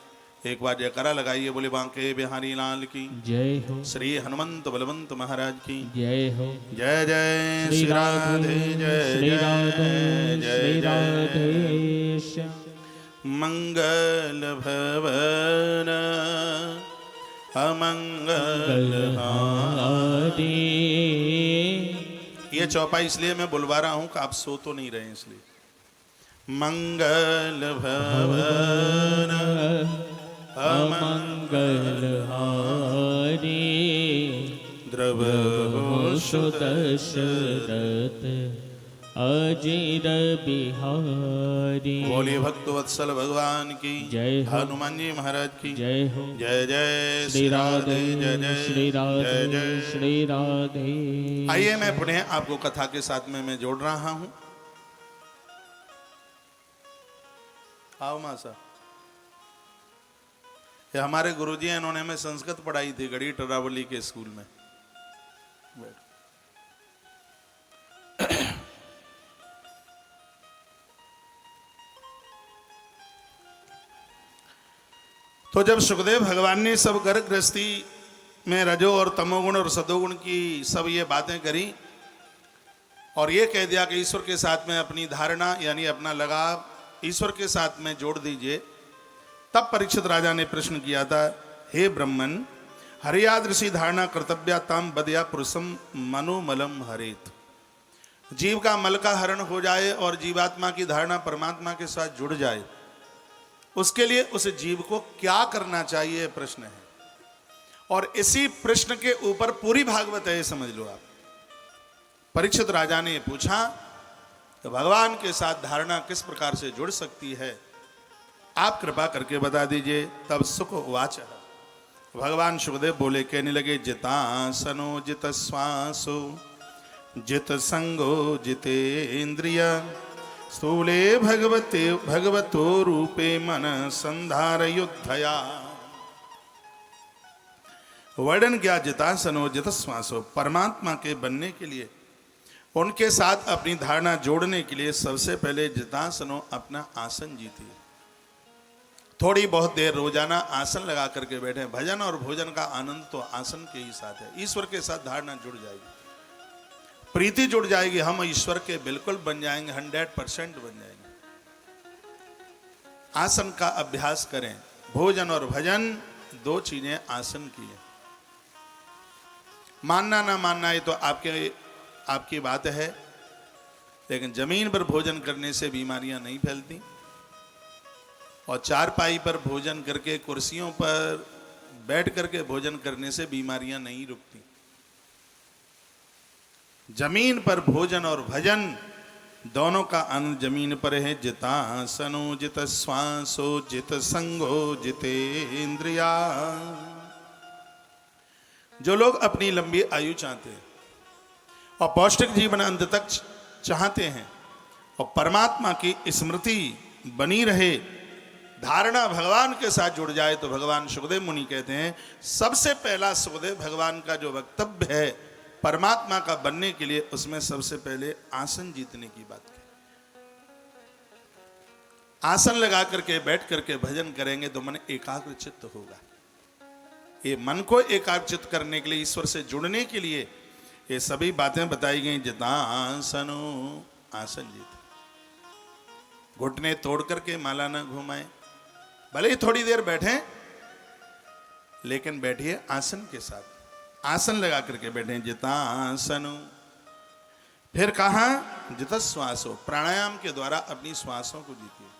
एक बार जयकारा लगाइए, बोले बांके बिहारी लाल की जय हो, श्री हनुमंत बलवंत महाराज की जय हो। जय जय श्री राधे जय श्री राधे, जय श्री जय राधेश। मंगल भवन अमंगल गलहारी। ये चौपाई इसलिए मैं बुलवा रहा हूं कि आप सो तो नहीं रहे, इसलिए। मंगल भवन अमंगल हारी। द्रव सुदशरथ अजीर बिहारी। बोलिए भक्त वत्सल भगवान की जय हो। हनुमान जी महाराज की जय हो। जय जय श्री राधे जय जय श्री राधे जय जय। श्री राधे। आइए मैं पुनः आपको कथा के साथ में मैं जोड़ रहा हूं। आओ मासा, ये हमारे गुरुजी हैं, इन्होंने हमें संस्कृत पढ़ाई थी गढ़ी टरावली के स्कूल में। तो जब सुखदेव भगवान ने सब गर्भ गृहस्थी में रजो और तमोगुण और सदोगुण की सब ये बातें करी और ये कह दिया कि ईश्वर के साथ में अपनी धारणा यानी अपना लगाव ईश्वर के साथ में जोड़ दीजिए, तब परीक्षित राजा ने प्रश्न किया था, हे ब्रह्मन, हरियादृषि धारणा कर्तव्या ताम बदया पुरुषम मनोमलम हरेत। जीव का मल का हरण हो जाए और जीवात्मा की धारणा परमात्मा के साथ जुड़ जाए, उसके लिए उस जीव को क्या करना चाहिए प्रश्न है। और इसी प्रश्न के ऊपर पूरी भागवत है, ये समझ लो आप। परीक्षित राजा ने पूछा तो भगवान के साथ धारणा किस प्रकार से जुड़ सकती है, आप कृपा करके बता दीजिए। तब सुख उवाच, भगवान सुखदेव बोले, कहने लगे, जितासनो जित श्वासो जित संगो जितेन्द्रिय स्थूले भगवतो रूपे मन संधार युद्धया। वर्णन किया जितासनो जित श्वासो, परमात्मा के बनने के लिए उनके साथ अपनी धारणा जोड़ने के लिए सबसे पहले जितासनो अपना आसन जीतिए। थोड़ी बहुत देर रोजाना आसन लगा करके बैठे। भजन और भोजन का आनंद तो आसन के ही साथ है। ईश्वर के साथ धारणा जुड़ जाएगी, प्रीति जुड़ जाएगी, हम ईश्वर के बिल्कुल बन जाएंगे, 100% बन जाएंगे। आसन का अभ्यास करें। भोजन और भजन दो चीजें आसन की है। मानना ना मानना ये तो आपकी बात है, लेकिन जमीन पर भोजन करने से बीमारियां नहीं फैलती और चारपाई पर भोजन करके, कुर्सियों पर बैठ करके भोजन करने से बीमारियां नहीं रुकती। जमीन पर भोजन और भजन दोनों का आनंद जमीन पर है। जितासनो जित श्वासो जित संगो जितेन्द्रिया। जो लोग अपनी लंबी आयु चाहते हैं और पौष्टिक जीवन अंत तक चाहते हैं और परमात्मा की स्मृति बनी रहे, धारणा भगवान के साथ जुड़ जाए, तो भगवान सुखदेव मुनि कहते हैं सबसे पहला सुखदेव भगवान का जो वक्तव्य है परमात्मा का बनने के लिए, उसमें सबसे पहले आसन जीतने की बात की। आसन लगा करके बैठ करके भजन करेंगे तो मन एकाग्र चित्त होगा। ये मन को एकाग्र चित्त करने के लिए, ईश्वर से जुड़ने के लिए ये सभी बातें बताई गई। जितासनो आसन जीत, घुटने तोड़ करके माला न घुमाए, भले ही थोड़ी देर बैठें लेकिन बैठिए आसन के साथ, आसन लगा करके बैठे। जितासनो, फिर कहा जित श्वासो, प्राणायाम के द्वारा अपनी श्वासों को जीतिए।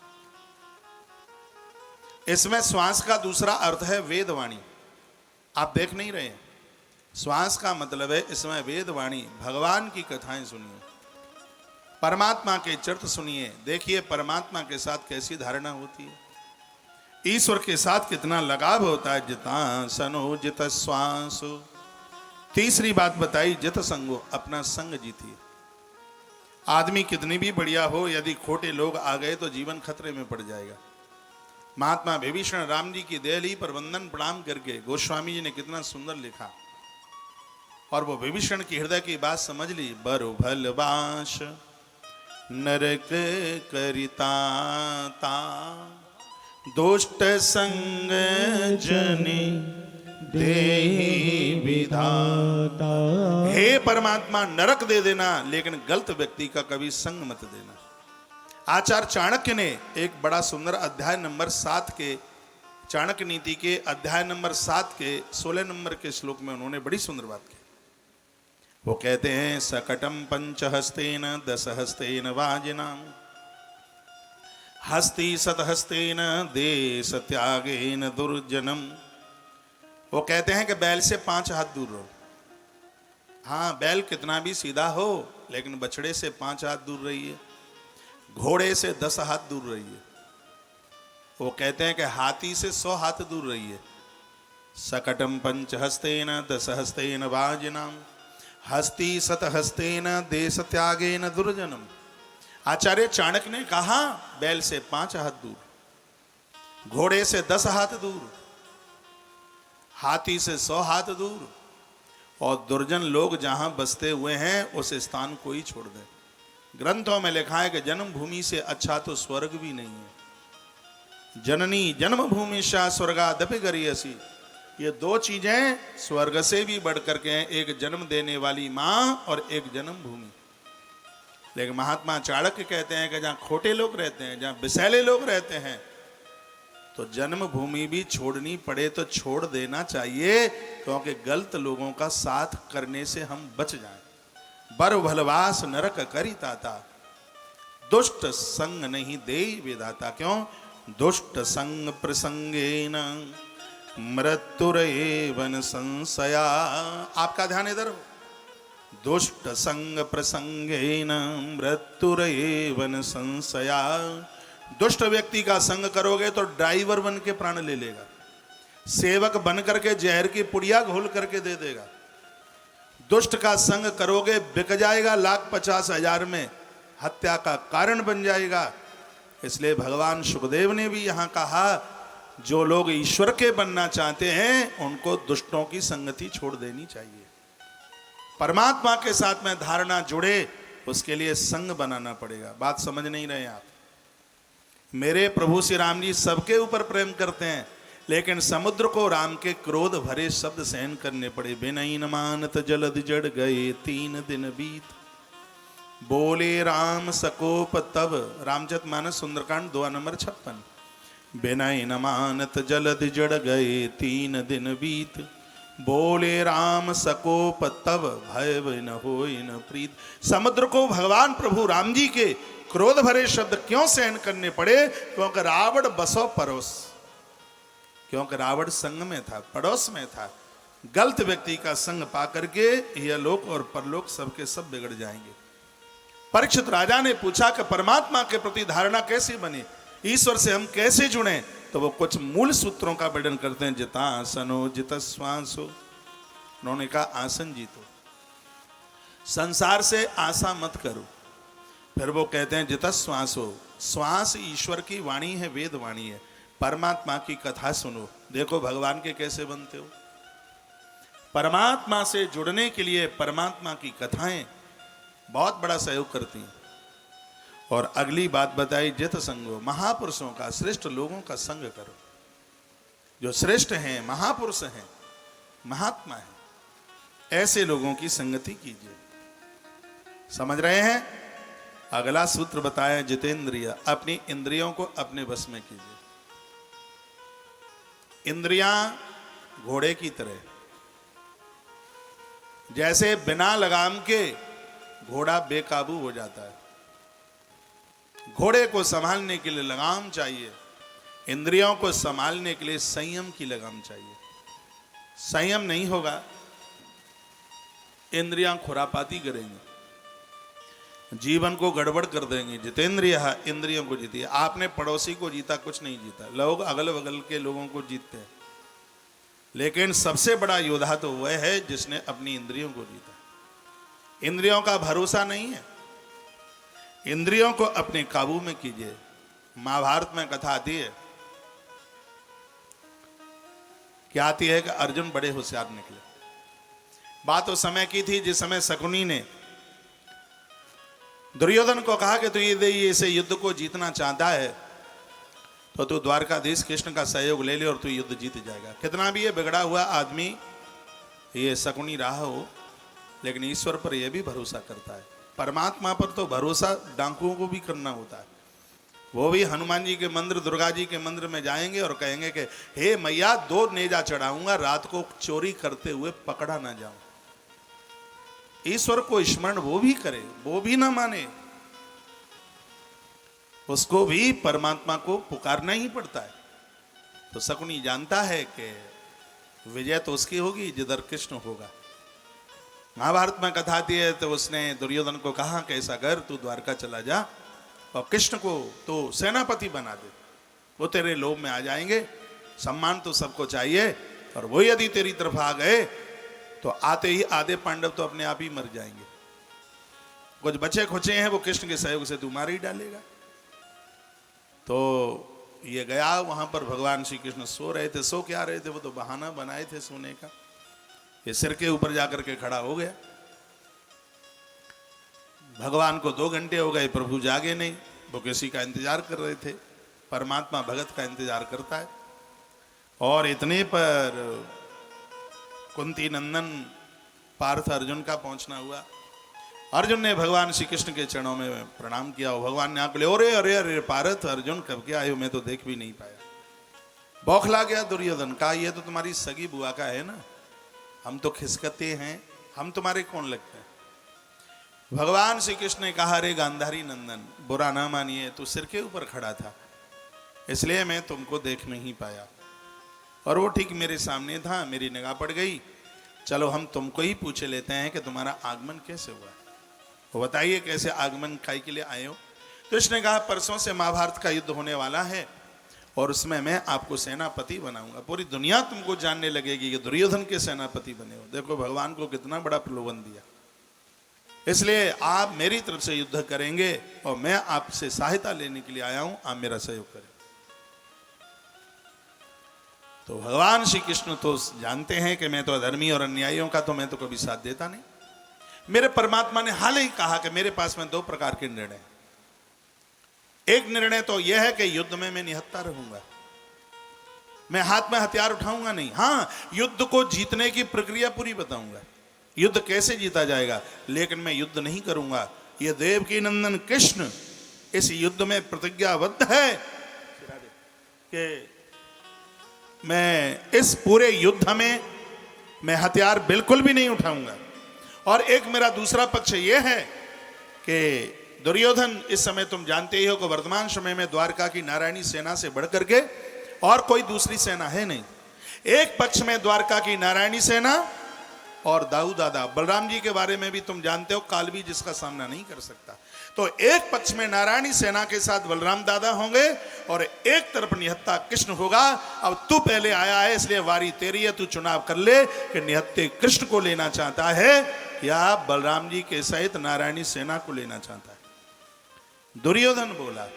इसमें श्वास का दूसरा अर्थ है वेदवाणी। आप देख नहीं रहे हैं, श्वास का मतलब है इसमें वेदवाणी, भगवान की कथाएं सुनिए, परमात्मा के चरित्र सुनिए, देखिए परमात्मा के साथ कैसी धारणा होती है, ईश्वर के साथ कितना लगाव होता है। जितासनो जित श्वासो। तीसरी बात बताई जित संगो, अपना संग जीतिए। आदमी कितनी भी बढ़िया हो, यदि खोटे लोग आ गए तो जीवन खतरे में पड़ जाएगा। महात्मा विभीषण राम जी की देहली पर वंदन प्रणाम करके गोस्वामी जी ने कितना सुंदर लिखा, और वो विभीषण की हृदय की बात समझ ली। बरु भलवास नरक करिता ता, दुष्ट संग जने देहि विधाता। हे परमात्मा, नरक दे देना लेकिन गलत व्यक्ति का कभी संग मत देना। आचार्य चाणक्य ने एक बड़ा सुंदर अध्याय नंबर 7 के, चाणक्य नीति के अध्याय नंबर 7 के 16 नंबर के श्लोक में उन्होंने बड़ी सुंदर बात की। वो कहते हैं, सकटम पंचहस्तेन दशहस्तेन वाजिनाम हस्ति सतहस्तेन देश त्यागेन दुर्जनम। वो कहते हैं कि बैल से 5 हाथ दूर रहो। हाँ, बैल कितना भी सीधा हो लेकिन बछड़े से 5 हाथ दूर रहिए, घोड़े से 10 हाथ दूर रहिए। वो कहते हैं कि हाथी से 100 हाथ दूर रहिए। सकटम पंच हस्तेन 10 हस्तेन वाजिनाम हस्ती सत हस्तेन देश त्यागेन दुर्जनम। आचार्य चाणक्य ने कहा बैल से 5 हाथ दूर, घोड़े से 10 हाथ दूर, हाथी से 100 हाथ दूर, और दुर्जन लोग जहां बसते हुए हैं उस स्थान को ही छोड़ दे। ग्रंथों में लिखा है कि जन्मभूमि से अच्छा तो स्वर्ग भी नहीं है। जननी जन्मभूमि शाह स्वर्गादपि गरीयसी, ये 2 चीजें स्वर्ग से भी बढ़ करके हैं, एक जन्म देने वाली मां और एक जन्मभूमि। लेकिन महात्मा चाणक्य कहते हैं कि जहां खोटे लोग रहते हैं, जहां विषैले लोग रहते हैं, तो जन्मभूमि भी छोड़नी पड़े तो छोड़ देना चाहिए, क्योंकि गलत लोगों का साथ करने से हम बच जाएं। बर भलवास नरक करी ताता, दुष्ट संग नहीं दे विधाता। क्यों? दुष्ट संग प्रसंगेन मृत्युरेवन संशया। आपका ध्यान इधर हो। दुष्ट संग प्रसंगेन मृत्युरेवन संशया। दुष्ट व्यक्ति का संग करोगे तो ड्राइवर बन के प्राण ले लेगा, सेवक बन करके जहर की पुड़िया घोल करके दे देगा। दुष्ट का संग करोगे बिक जाएगा 1,50,000 में, हत्या का कारण बन जाएगा। इसलिए भगवान सुखदेव ने भी यहां कहा, जो लोग ईश्वर के बनना चाहते हैं उनको दुष्टों की संगति छोड़ देनी चाहिए। परमात्मा के साथ में धारणा जुड़े, उसके लिए संग बनाना पड़ेगा। बात समझ नहीं रहे आप? मेरे प्रभु श्री राम जी सबके ऊपर प्रेम करते हैं, लेकिन समुद्र को राम के क्रोध भरे शब्द सहन करने पड़े। बिनई न मानत जलद जड़ गए 3 दिन बीत, बोले राम सकोप तब। रामचरितमानस सुंदरकांड 2 नंबर 56। बिनई न मानत जलद जड़ गए 3 दिन बीत, बोले राम सकोप तब भय न होय न प्रीत। समुद्र को भगवान प्रभु राम जी के क्रोध भरे शब्द क्यों सहन करने पड़े? क्योंकि रावण बसो पड़ोस, क्योंकि रावण संग में था, पड़ोस में था। गलत व्यक्ति का संग पा करके यह लोक और परलोक सबके सब बिगड़ जाएंगे। परीक्षित राजा ने पूछा कि परमात्मा के प्रति धारणा कैसे बने, ईश्वर से हम कैसे जुड़े? तो वो कुछ मूल सूत्रों का वर्णन करते हैं। जिता आसनो जित श्वासो, उन्होंने कहा आसन जीतो, संसार से आशा मत करो। फिर वो कहते हैं जित श्वासो, श्वास ईश्वर की वाणी है, वेद वाणी है। परमात्मा की कथा सुनो, देखो भगवान के कैसे बनते हो। परमात्मा से जुड़ने के लिए परमात्मा की कथाएं बहुत बड़ा सहयोग करती हैं। और अगली बात बताई, जित संगो, महापुरुषों का, श्रेष्ठ लोगों का संग करो। जो श्रेष्ठ हैं, महापुरुष हैं, महात्मा हैं, ऐसे लोगों की संगति कीजिए। समझ रहे हैं? अगला सूत्र बताया जितेंद्रिय, अपनी इंद्रियों को अपने वश में कीजिए। इंद्रियां घोड़े की तरह, जैसे बिना लगाम के घोड़ा बेकाबू हो जाता है। घोड़े को संभालने के लिए लगाम चाहिए, इंद्रियों को संभालने के लिए संयम की लगाम चाहिए। संयम नहीं होगा, इंद्रियां खुरापाती करेंगी, जीवन को गड़बड़ कर देंगे। जितेंद्रिय, इंद्रियों को जीतिए। आपने पड़ोसी को जीता, कुछ नहीं जीता। लोग अगल बगल के लोगों को जीतते हैं, लेकिन सबसे बड़ा योद्धा तो वह है जिसने अपनी इंद्रियों को जीता। इंद्रियों का भरोसा नहीं है, इंद्रियों को अपने काबू में कीजिए। महाभारत में कथा आती है, क्या आती है कि अर्जुन बड़े होशियार निकले। बात उस समय की थी जिस समय शकुनी ने दुर्योधन को कहा कि तू ये इसे युद्ध को जीतना चाहता है तो तू द्वारकाधीश कृष्ण का सहयोग ले ले और तू युद्ध जीत जाएगा। कितना भी ये बिगड़ा हुआ आदमी ये शकुनी रहा हो, लेकिन ईश्वर पर यह भी भरोसा करता है। परमात्मा पर तो भरोसा डाकुओं को भी करना होता है। वो भी हनुमान जी के मंदिर, दुर्गा जी के मंदिर में जाएंगे और कहेंगे कि हे मैया 2 नेजा चढ़ाऊंगा, रात को चोरी करते हुए पकड़ा ना जाऊं। ईश्वर को स्मरण वो भी करे, वो भी ना माने, उसको भी परमात्मा को पुकारना ही पड़ता है। तो शकुनी जानता है कि विजय तो उसकी होगी जिधर कृष्ण होगा। महाभारत में कथा आती है तो उसने दुर्योधन को कहा कि ऐसा कर, तू द्वारका चला जा और कृष्ण को तो सेनापति बना दे, वो तेरे लोभ में आ जाएंगे। सम्मान तो सबको चाहिए, और वो यदि तेरी तरफ आ गए तो आते ही आधे पांडव तो अपने आप ही मर जाएंगे। कुछ बचे खुचे हैं वो कृष्ण के सहयोग से तू मार ही डालेगा। तो ये गया वहां पर, भगवान श्री कृष्ण सो रहे थे। सो क्या रहे थे, वो तो बहाना बनाए थे सोने का। ये सिर के ऊपर जाकर के खड़ा हो गया। भगवान को 2 घंटे हो गए, प्रभु जागे नहीं। वो किसी का इंतजार कर रहे थे। परमात्मा भगत का इंतजार करता है। और इतने पर कुंती नंदन पार्थ अर्जुन का पहुंचना हुआ। अर्जुन ने भगवान श्री कृष्ण के चरणों में प्रणाम किया और भगवान ने आंख ले, अरे अरे अरे पार्थ अर्जुन कब क्या आयो, मैं तो देख भी नहीं पाया। बौखला गया दुर्योधन का, ये तो तुम्हारी सगी बुआ का है ना, हम तो खिसकते हैं, हम तुम्हारे कौन लगते हैं। भगवान श्री कृष्ण ने कहा, अरे गांधारी नंदन बुरा ना मानिए, तू सिर के ऊपर खड़ा था इसलिए मैं तुमको देख नहीं पाया, और वो ठीक मेरे सामने था, मेरी निगाह पड़ गई। चलो हम तुमको ही पूछे लेते हैं कि तुम्हारा आगमन कैसे हुआ, वो बताइए कैसे आगमन काय के लिए आए हो। तो इसने कहा, परसों से महाभारत का युद्ध होने वाला है और उसमें मैं आपको सेनापति बनाऊंगा। पूरी दुनिया तुमको जानने लगेगी कि दुर्योधन के सेनापति बने हो। देखो भगवान को कितना बड़ा प्रलोभन दिया। इसलिए आप मेरी तरफ से युद्ध करेंगे और मैं आपसे सहायता लेने के लिए आया हूं, आप मेरा सहयोग करें। तो भगवान श्री कृष्ण तो जानते हैं कि मैं तो अधर्मी और अन्यायियों का तो मैं तो कभी साथ देता नहीं। मेरे परमात्मा ने हाल ही कहा कि मेरे पास में 2 प्रकार के निर्णय। एक निर्णय तो यह है कि युद्ध में मैं निहत्था रहूंगा, मैं हाथ में हथियार उठाऊंगा नहीं। हाँ, युद्ध को जीतने की प्रक्रिया पूरी बताऊंगा, युद्ध कैसे जीता जाएगा, लेकिन मैं युद्ध नहीं करूंगा। यह देवकी नंदन कृष्ण इस युद्ध में प्रतिज्ञाबद्ध है कि मैं इस पूरे युद्ध में मैं हथियार बिल्कुल भी नहीं उठाऊंगा। और एक मेरा दूसरा पक्ष यह है कि दुर्योधन, इस समय तुम जानते ही हो कि वर्तमान समय में द्वारका की नारायणी सेना से बढ़कर के और कोई दूसरी सेना है नहीं। एक पक्ष में द्वारका की नारायणी सेना और दाऊ दादा बलराम जी के बारे में भी तुम जानते हो, काल भी जिसका सामना नहीं कर सकता। तो एक पक्ष में नारायणी सेना के साथ बलराम दादा होंगे और एक तरफ निहत्था कृष्ण होगा। अब तू पहले आया है इसलिए वारी तेरी है, तू चुनाव कर ले कि निहत्थे कृष्ण को लेना चाहता है या बलराम जी के सहित नारायणी सेना को लेना चाहता है। दुर्योधन बोला,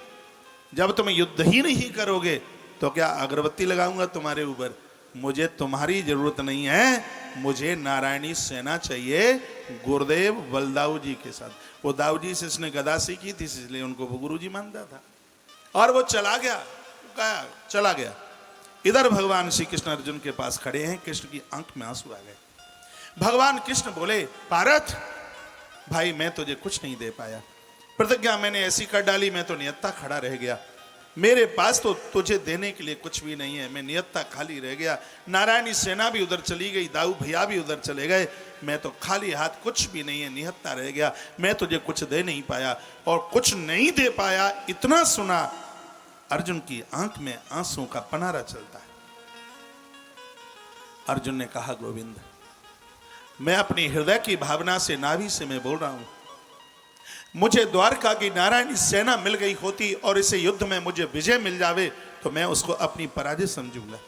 जब तुम युद्ध ही नहीं करोगे तो क्या अगरबत्ती लगाऊंगा तुम्हारे ऊपर, मुझे तुम्हारी जरूरत नहीं है, मुझे नारायणी सेना चाहिए गुरुदेव बलदाऊ जी के साथ। वो दाऊ जी से इसने गदा सीखी थी इसलिए उनको वो गुरु जी मानता था। और वो चला गया। इधर भगवान श्री कृष्ण अर्जुन के पास खड़े हैं। कृष्ण की आंख में आंसू आ गए। भगवान कृष्ण बोले, पार्थ भाई मैं तुझे कुछ नहीं दे पाया, प्रतिज्ञा मैंने ऐसी कर डाली, मैं तो नियत्ता खड़ा रह गया, मेरे पास तो तुझे देने के लिए कुछ भी नहीं है, मैं नियत्ता खाली रह गया। नारायणी सेना भी उधर चली गई, दाऊ भैया भी उधर चले गए, मैं तो खाली हाथ, कुछ भी नहीं है, निहत्ता रह गया, मैं तुझे कुछ दे नहीं पाया। और कुछ नहीं दे पाया इतना सुना, अर्जुन की आंख में आंसू का पनारा चलता है। अर्जुन ने कहा, गोविंद मैं अपनी हृदय की भावना से, नाभि से मैं बोल रहा हूं, मुझे द्वारका की नारायणी सेना मिल गई होती और इसे युद्ध में मुझे विजय मिल जावे तो मैं उसको अपनी पराजय समझूंगा।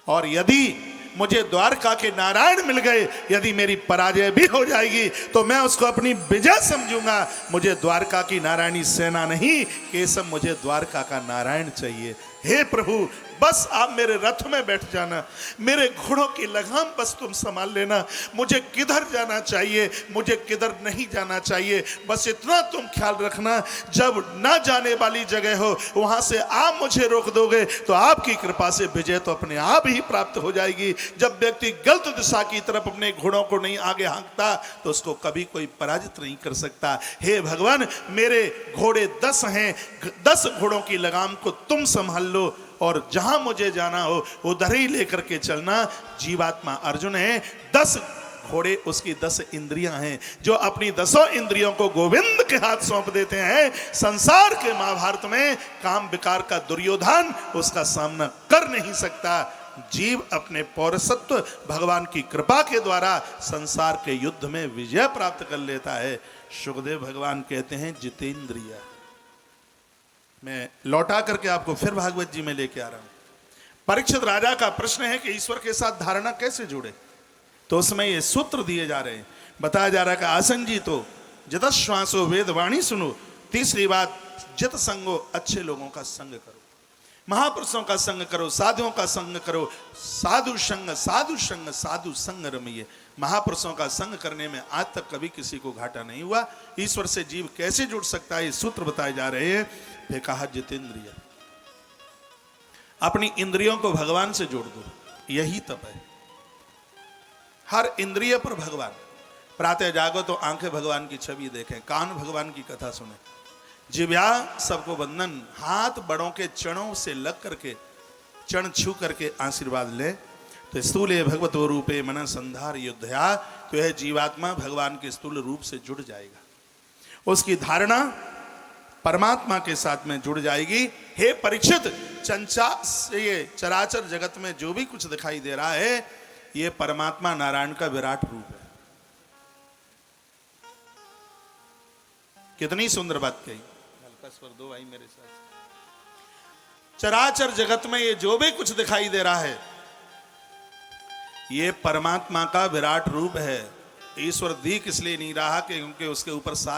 और यदि मुझे द्वारका के नारायण मिल गए, यदि मेरी पराजय भी हो जाएगी तो मैं उसको अपनी विजय समझूंगा। मुझे द्वारका की नारायणी सेना नहीं, केशव मुझे द्वारका का नारायण चाहिए। हे प्रभु, बस आप मेरे रथ में बैठ जाना, मेरे घोड़ों की लगाम बस तुम संभाल लेना, मुझे किधर जाना चाहिए, मुझे किधर नहीं जाना चाहिए, बस इतना तुम ख्याल रखना। जब ना जाने वाली जगह हो वहां से आप मुझे रोक दोगे तो आपकी कृपा से विजय तो अपने आप ही प्राप्त हो जाएगी। जब व्यक्ति गलत दिशा की तरफ अपने घोड़ों को नहीं आगे हाँकता तो उसको कभी कोई पराजित नहीं कर सकता। हे भगवान, मेरे घोड़े 10 हैं, 10 घोड़ों की लगाम को तुम संभाल लो और जहां मुझे जाना हो उधर ही लेकर के चलना। जीवात्मा अर्जुन है, 10 घोड़े उसकी 10 इंद्रियां हैं, जो अपनी 10 इंद्रियों को गोविंद के हाथ सौंप देते हैं। संसार के महाभारत में काम विकार का दुर्योधन उसका सामना कर नहीं सकता। जीव अपने पौरसत्व भगवान की कृपा के द्वारा संसार के युद्ध में विजय प्राप्त कर लेता है। सुखदेव भगवान कहते हैं जितेंद्रिय। मैं लौटा करके आपको फिर भागवत जी में लेके आ रहा हूं। परीक्षित राजा का प्रश्न है कि ईश्वर के साथ धारणा कैसे जुड़े, तो उसमें ये सूत्र दिए जा रहे हैं। बताया जा रहा है कि आसन जी तो जितश्वासो वेद वाणी सुनो। तीसरी बात, जित संगो, अच्छे लोगों का संग करो, महापुरुषों का संग करो, साधुओं का संग करो। साधु संग साधु संग रमिए। महापुरुषों का संग करने में आज तक कभी किसी को घाटा नहीं हुआ। ईश्वर से जीव कैसे जुड़ सकता है, ये सूत्र बताए जा रहे हैं। फिर कहा जितेंद्रिय, अपनी इंद्रियों को भगवान से जोड़ दो, यही तप है। हर इंद्रिय पर भगवान। प्रातः जागो तो आंखें भगवान की छवि देखें, कान भगवान की कथा सुने, जिव्या सबको बंधन, हाथ बड़ों के चरणों से लग करके, चरण छू करके आशीर्वाद ले। तो स्थूले भगवतो रूपे मन संधार युद्धया, तो यह जीवात्मा भगवान के स्थूल रूप से जुड़ जाएगा, उसकी धारणा परमात्मा के साथ में जुड़ जाएगी। हे परीक्षित, ये चराचर जगत में जो भी कुछ दिखाई दे रहा है, ये परमात्मा नारायण का विराट रूप है। कितनी सुंदर बात कही। हल्का स्वर दो भाई मेरे साथ। चराचर जगत में ये जो भी कुछ दिखाई दे रहा है, ये परमात्मा का विराट रूप है। ईश्वर दिख इसलिए नहीं रहा कि क्योंकि उसके ऊपर 7